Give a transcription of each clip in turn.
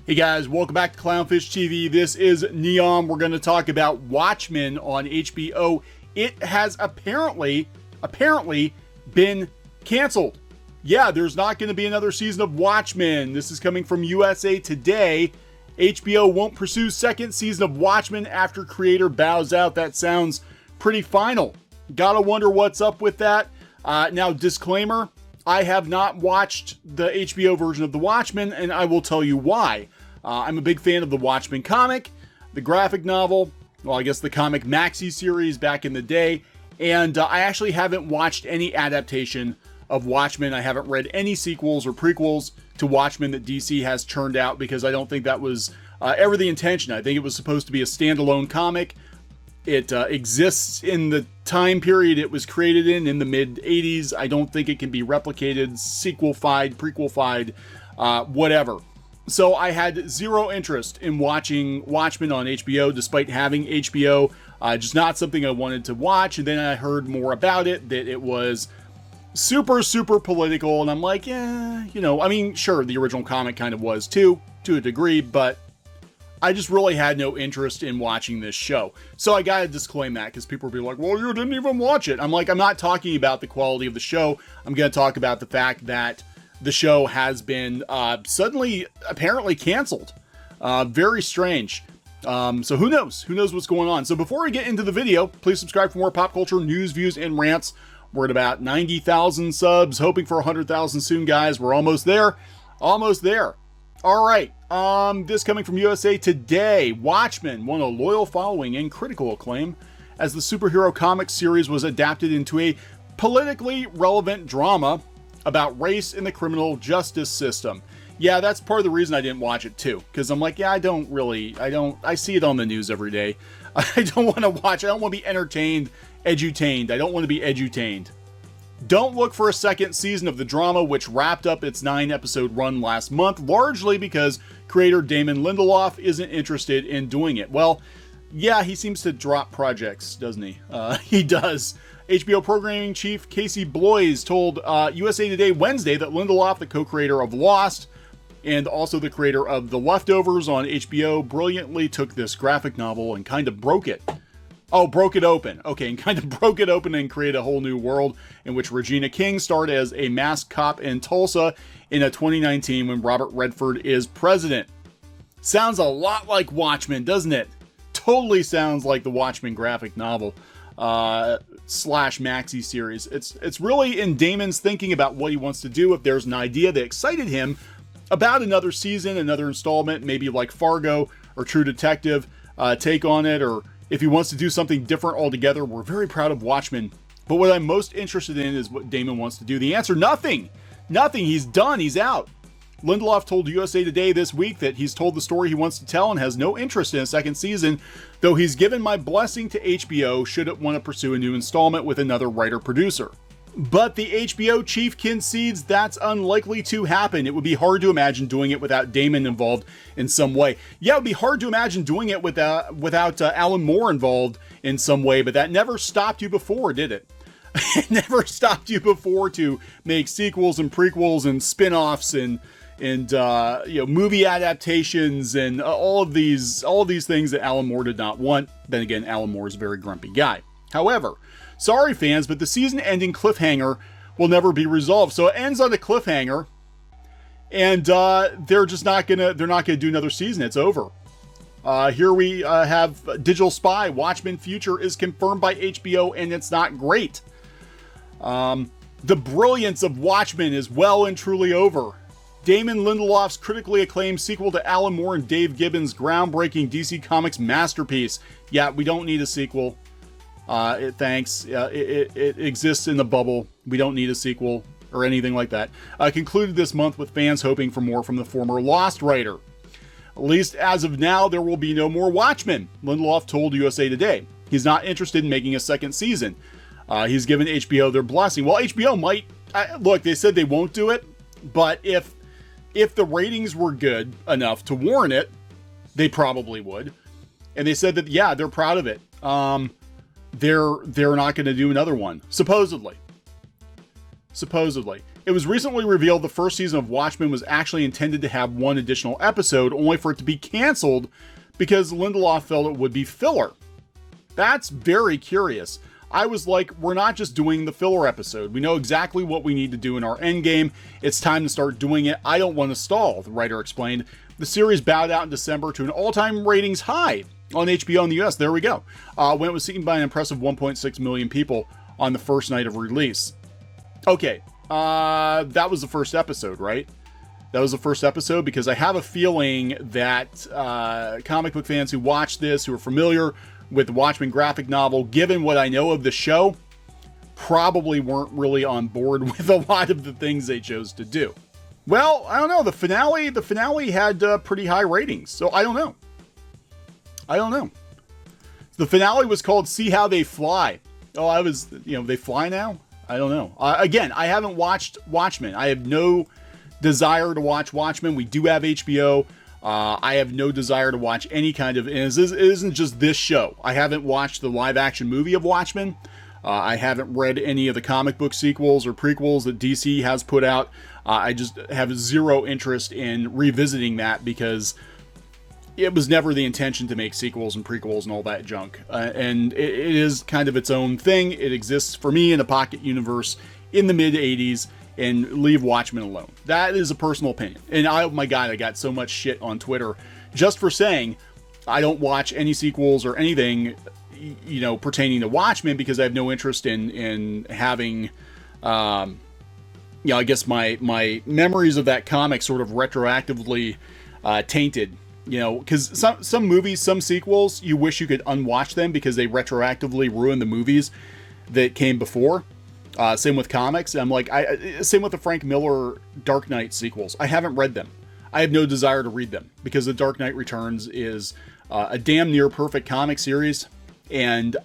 Hey guys, welcome back to CLOWNFISH TV. This is Kneon. We're going to talk about Watchmen on HBO. It has apparently been canceled. Yeah, there's not going to be another season of Watchmen. This is coming from USA Today. HBO won't pursue second season of Watchmen after creator bows out. That sounds pretty final. Gotta wonder what's up with that. Now, disclaimer, I have not watched the HBO version of The Watchmen, and I will tell you why. I'm a big fan of the Watchmen comic, the graphic novel, well, I guess the comic maxi series back in the day, and I actually haven't watched any adaptation of Watchmen. I haven't read any sequels or prequels to Watchmen that DC has churned out because I don't think that was ever the intention. I think it was supposed to be a standalone comic. It exists in the time period it was created in the mid-'80s. I don't think it can be replicated, sequel-fied, prequel-fied, whatever. So I had zero interest in watching Watchmen on HBO, despite having HBO. Just not something I wanted to watch. And then I heard more about it, that it was super, super political. And I'm like, yeah, you know, I mean, sure, the original comic kind of was too, to a degree, but I just really had no interest in watching this show. So I gotta disclaim that, because people will be like, well, you didn't even watch it. I'm like, I'm not talking about the quality of the show. I'm gonna talk about the fact that the show has been suddenly apparently canceled. Very strange. So who knows? Who knows what's going on? So before we get into the video, please subscribe for more pop culture news, views, and rants. We're at about 90,000 subs, hoping for 100,000 soon, guys. We're almost there. Almost there. All right. This coming from USA Today. Watchmen won a loyal following and critical acclaim as the superhero comic series was adapted into a politically relevant drama about race in the criminal justice system. Yeah, that's part of the reason I didn't watch it too, because I'm like, yeah, I see it on the news every day. I don't want to watch, I don't want to be entertained, edutained. I don't want to be edutained. Don't look for a second season of the drama, which wrapped up its 9-episode run last month, largely because creator Damon Lindelof isn't interested in doing it. Well, yeah, he seems to drop projects, doesn't he? He does. HBO programming chief Casey Bloys told USA Today Wednesday that Lindelof, the co-creator of Lost and also the creator of The Leftovers on HBO, brilliantly took this graphic novel and kind of broke it. Oh, broke it open. Okay, and kind of broke it open and created a whole new world in which Regina King starred as a masked cop in Tulsa in a 2019 when Robert Redford is president. Sounds a lot like Watchmen, doesn't it? Totally sounds like the Watchmen graphic novel. Slash maxi series. It's really in Damon's thinking about what he wants to do. If there's an idea that excited him about another season, another installment, maybe like Fargo or True Detective take on it, or if he wants to do something different altogether. We're very proud of Watchmen, but what I'm most interested in is what Damon wants to do. The answer, nothing. He's done. He's out. Lindelof told USA Today this week that he's told the story he wants to tell and has no interest in a second season, though he's given my blessing to HBO should it want to pursue a new installment with another writer-producer. But the HBO chief concedes that's unlikely to happen. It would be hard to imagine doing it without Damon involved in some way. Yeah, it would be hard to imagine doing it without Alan Moore involved in some way, but that never stopped you before, did it? It never stopped you before to make sequels and prequels and spin-offs and you know, movie adaptations and all of these things that Alan Moore did not want. Then again, Alan Moore is a very grumpy guy. However, sorry fans, but the season-ending cliffhanger will never be resolved. So it ends on a cliffhanger, and they're not gonna do another season. It's over. Here we have Digital Spy. Watchmen Future is confirmed by HBO, and it's not great. The brilliance of Watchmen is well and truly over. Damon Lindelof's critically acclaimed sequel to Alan Moore and Dave Gibbons' groundbreaking DC Comics masterpiece. Yeah, we don't need a sequel. Thanks. It exists in the bubble. We don't need a sequel or anything like that. Concluded this month with fans hoping for more from the former Lost writer. At least as of now, there will be no more Watchmen, Lindelof told USA Today. He's not interested in making a second season. He's given HBO their blessing. Well, HBO might... look, they said they won't do it, but if the ratings were good enough to warrant it, they probably would. And they said that, yeah, they're proud of it. They're not going to do another one, supposedly. It was recently revealed the first season of Watchmen was actually intended to have one additional episode, only for it to be canceled because Lindelof felt it would be filler. That's very curious. I was like, we're not just doing the filler episode. We know exactly what we need to do in our endgame. It's time to start doing it. I don't want to stall, the writer explained. The series bowed out in December to an all-time ratings high on HBO in the US. There we go. When it was seen by an impressive 1.6 million people on the first night of release. Okay, that was the first episode, right? That was the first episode, because I have a feeling that comic book fans who watch this, who are familiar with the Watchmen graphic novel, given what I know of the show, probably weren't really on board with a lot of the things they chose to do. Well, I don't know. The finale had pretty high ratings, so I don't know. The finale was called "See How They Fly." Oh, they fly now? I don't know. Again, I haven't watched Watchmen. I have no desire to watch Watchmen. We do have HBO. I have no desire to watch any kind of, and it isn't just this show. I haven't watched the live action movie of Watchmen. I haven't read any of the comic book sequels or prequels that DC has put out. I just have zero interest in revisiting that, because it was never the intention to make sequels and prequels and all that junk. And it is kind of its own thing. It exists for me in a pocket universe in the mid 80s. And leave Watchmen alone. That is a personal opinion. And oh my God, I got so much shit on Twitter just for saying I don't watch any sequels or anything, pertaining to Watchmen, because I have no interest in having, I guess my memories of that comic sort of retroactively tainted. Because some movies, some sequels, you wish you could unwatch them because they retroactively ruin the movies that came before. Same with comics. I'm like, same with the Frank Miller Dark Knight sequels. I haven't read them. I have no desire to read them, because The Dark Knight Returns is a damn near perfect comic series, and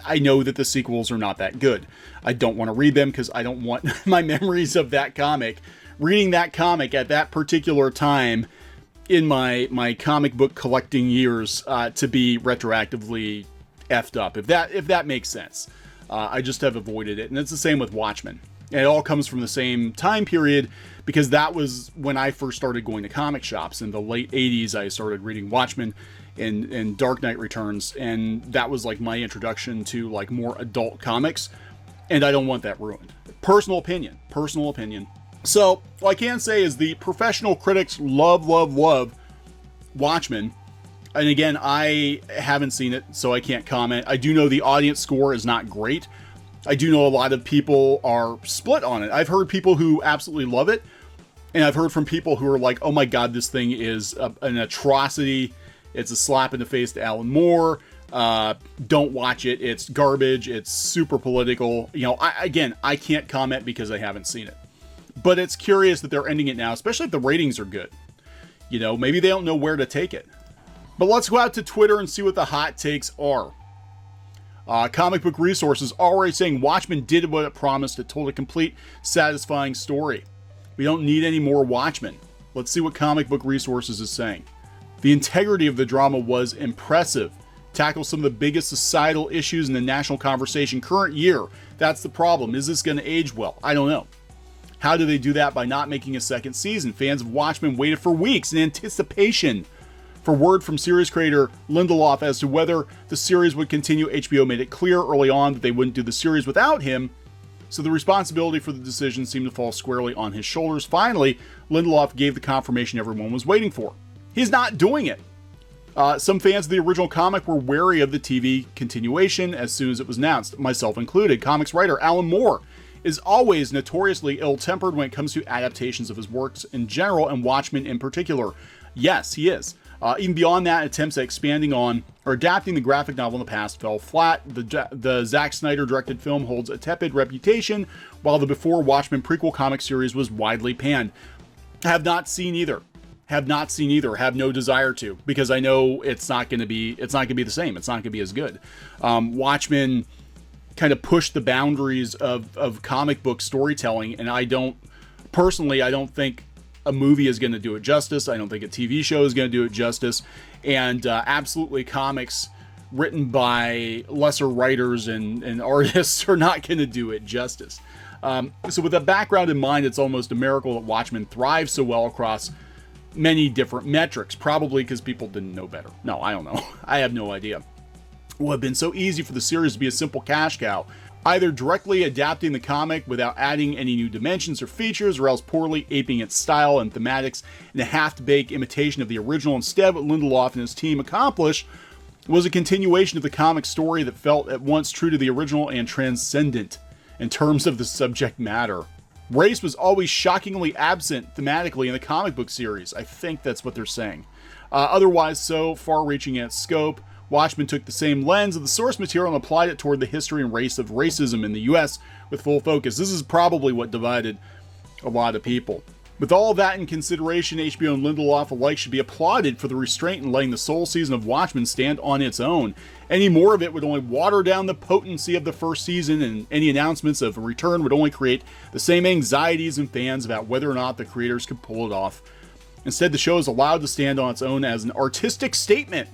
I know that the sequels are not that good. I don't want to read them because I don't want my memories of that comic, reading that comic at that particular time in my comic book collecting years, to be retroactively effed up, if that makes sense. I just have avoided it. And it's the same with Watchmen. And it all comes from the same time period, because that was when I first started going to comic shops. In the late 80s, I started reading Watchmen and Dark Knight Returns. And that was like my introduction to like more adult comics. And I don't want that ruined. Personal opinion. So what I can say is the professional critics love Watchmen. And again, I haven't seen it, so I can't comment. I do know the audience score is not great. I do know a lot of people are split on it. I've heard people who absolutely love it, and I've heard from people who are like, oh my God, this thing is an atrocity. It's a slap in the face to Alan Moore. Don't watch it. It's garbage. It's super political. I can't comment because I haven't seen it. But it's curious that they're ending it now, especially if the ratings are good. Maybe they don't know where to take it. But let's go out to Twitter and see what the hot takes are. Comic Book Resources already saying Watchmen did what it promised. It told a complete, satisfying story. We don't need any more Watchmen. Let's see what Comic Book Resources is saying. The integrity of the drama was impressive. Tackles some of the biggest societal issues in the national conversation current year. That's the problem. Is this going to age well? I don't know. How do they do that? By not making a second season. Fans of Watchmen waited for weeks in anticipation for word from series creator Lindelof as to whether the series would continue. HBO made it clear early on that they wouldn't do the series without him, so the responsibility for the decision seemed to fall squarely on his shoulders. Finally, Lindelof gave the confirmation everyone was waiting for. He's not doing it. Some fans of the original comic were wary of the TV continuation as soon as it was announced, myself included. Comics writer Alan Moore is always notoriously ill-tempered when it comes to adaptations of his works in general, and Watchmen in particular. Yes, he is. Even beyond that, attempts at expanding on or adapting the graphic novel in the past fell flat. The Zack Snyder directed film holds a tepid reputation, while the before Watchmen prequel comic series was widely panned. Have not seen either. Have no desire to, because I know it's not going to be the same. It's not going to be as good. Watchmen kind of pushed the boundaries of comic book storytelling, and I don't think a movie is going to do it justice. I don't think a TV show is going to do it justice. And absolutely, comics written by lesser writers and artists are not going to do it justice. So with that background in mind, it's almost a miracle that Watchmen thrives so well across many different metrics, probably because people didn't know better. No, I don't know. I have no idea. It would have been so easy for the series to be a simple cash cow, either directly adapting the comic without adding any new dimensions or features, or else poorly aping its style and thematics in a half-baked imitation of the original. Instead, what Lindelof and his team accomplished was a continuation of the comic story that felt at once true to the original and transcendent in terms of the subject matter. Race was always shockingly absent thematically in the comic book series. I think that's what they're saying. Otherwise, so far-reaching in its scope, Watchmen took the same lens of the source material and applied it toward the history and race of racism in the US with full focus. This is probably what divided a lot of people. With all of that in consideration, HBO and Lindelof alike should be applauded for the restraint in letting the sole season of Watchmen stand on its own. Any more of it would only water down the potency of the first season, and any announcements of a return would only create the same anxieties in fans about whether or not the creators could pull it off. Instead, the show is allowed to stand on its own as an artistic statement.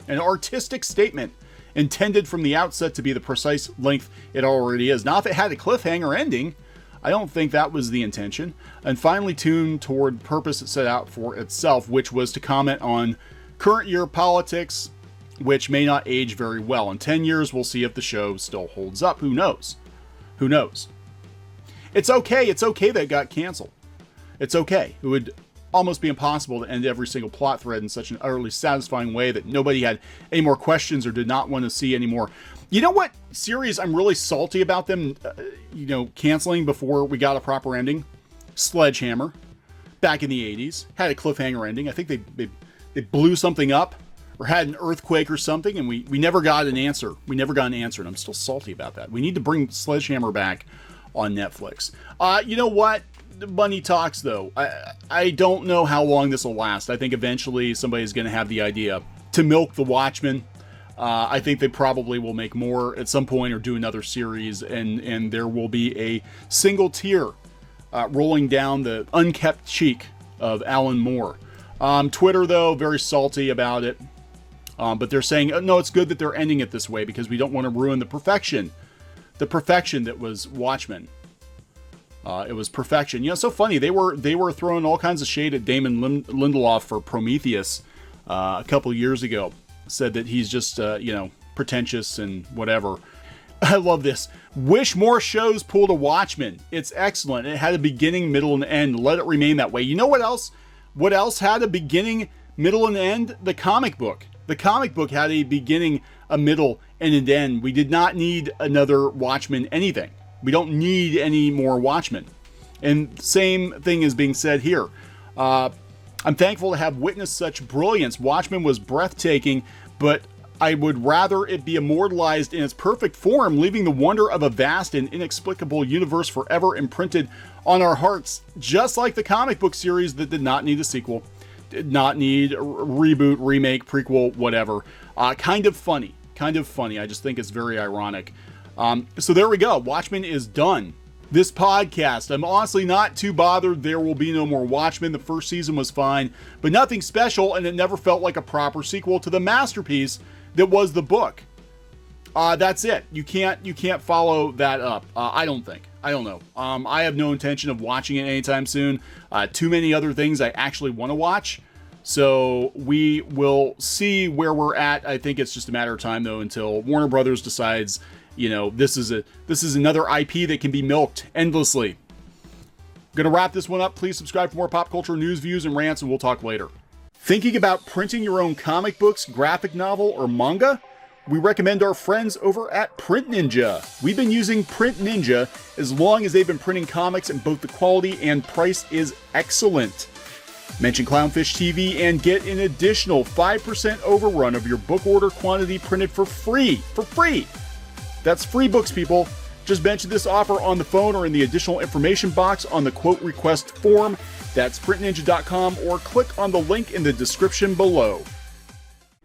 An artistic statement intended from the outset to be the precise length it already is. Now, if it had a cliffhanger ending, I don't think that was the intention. And finally tuned toward the purpose it set out for itself, which was to comment on current year politics, which may not age very well. In 10 years, we'll see if the show still holds up. Who knows? Who knows? It's okay. It's okay that it got canceled. It's okay. It would almost be impossible to end every single plot thread in such an utterly satisfying way that nobody had any more questions or did not want to see anymore. You know what series I'm really salty about them, canceling before we got a proper ending? Sledgehammer, back in the 80s, had a cliffhanger ending. I think they blew something up or had an earthquake or something, and we never got an answer. We never got an answer, and I'm still salty about that. We need to bring Sledgehammer back on Netflix. You know what? Money talks, though. I don't know how long this will last. I think eventually somebody's going to have the idea to milk the Watchmen. I think they probably will make more at some point or do another series, and there will be a single tear rolling down the unkept cheek of Alan Moore. Twitter, though, very salty about it. But they're saying, no, it's good that they're ending it this way because we don't want to ruin the perfection that was Watchmen. It was perfection. So funny. They were throwing all kinds of shade at Damon Lindelof for Prometheus a couple years ago. Said that he's just, pretentious and whatever. I love this. Wish more shows pulled a Watchmen. It's excellent. It had a beginning, middle, and end. Let it remain that way. You know what else? What else had a beginning, middle, and end? The comic book. The comic book had a beginning, a middle, and an end. We did not need another Watchmen anything. We don't need any more Watchmen. And same thing is being said here. I'm thankful to have witnessed such brilliance. Watchmen was breathtaking, but I would rather it be immortalized in its perfect form, leaving the wonder of a vast and inexplicable universe forever imprinted on our hearts, just like the comic book series that did not need a sequel, did not need a reboot, remake, prequel, whatever. Kind of funny. I just think it's very ironic. So there we go. Watchmen is done. This podcast, I'm honestly not too bothered. There will be no more Watchmen. The first season was fine, but nothing special, and it never felt like a proper sequel to the masterpiece that was the book. That's it. You can't follow that up. I don't think. I don't know. I have no intention of watching it anytime soon. Too many other things I actually want to watch. So we will see where we're at. I think it's just a matter of time, though, until Warner Brothers decides, this is another IP that can be milked endlessly. Gonna wrap this one up. Please subscribe for more pop culture news, views, and rants, and we'll talk later. Thinking about printing your own comic books, graphic novel, or manga? We recommend our friends over at PrintNinja. We've been using PrintNinja as long as they've been printing comics, and both the quality and price is excellent. Mention Clownfish TV and get an additional 5% overrun of your book order quantity printed for free. For free! That's free books, people. Just mention this offer on the phone or in the additional information box on the quote request form. That's printninja.com, or click on the link in the description below.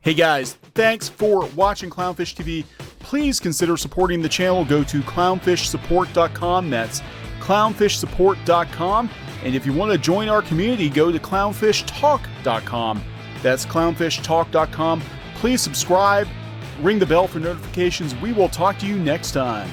Hey guys, thanks for watching Clownfish TV. Please consider supporting the channel. Go to clownfishsupport.com. That's clownfishsupport.com. And if you want to join our community, go to clownfishtalk.com. That's clownfishtalk.com. Please subscribe. Ring the bell for notifications. We will talk to you next time.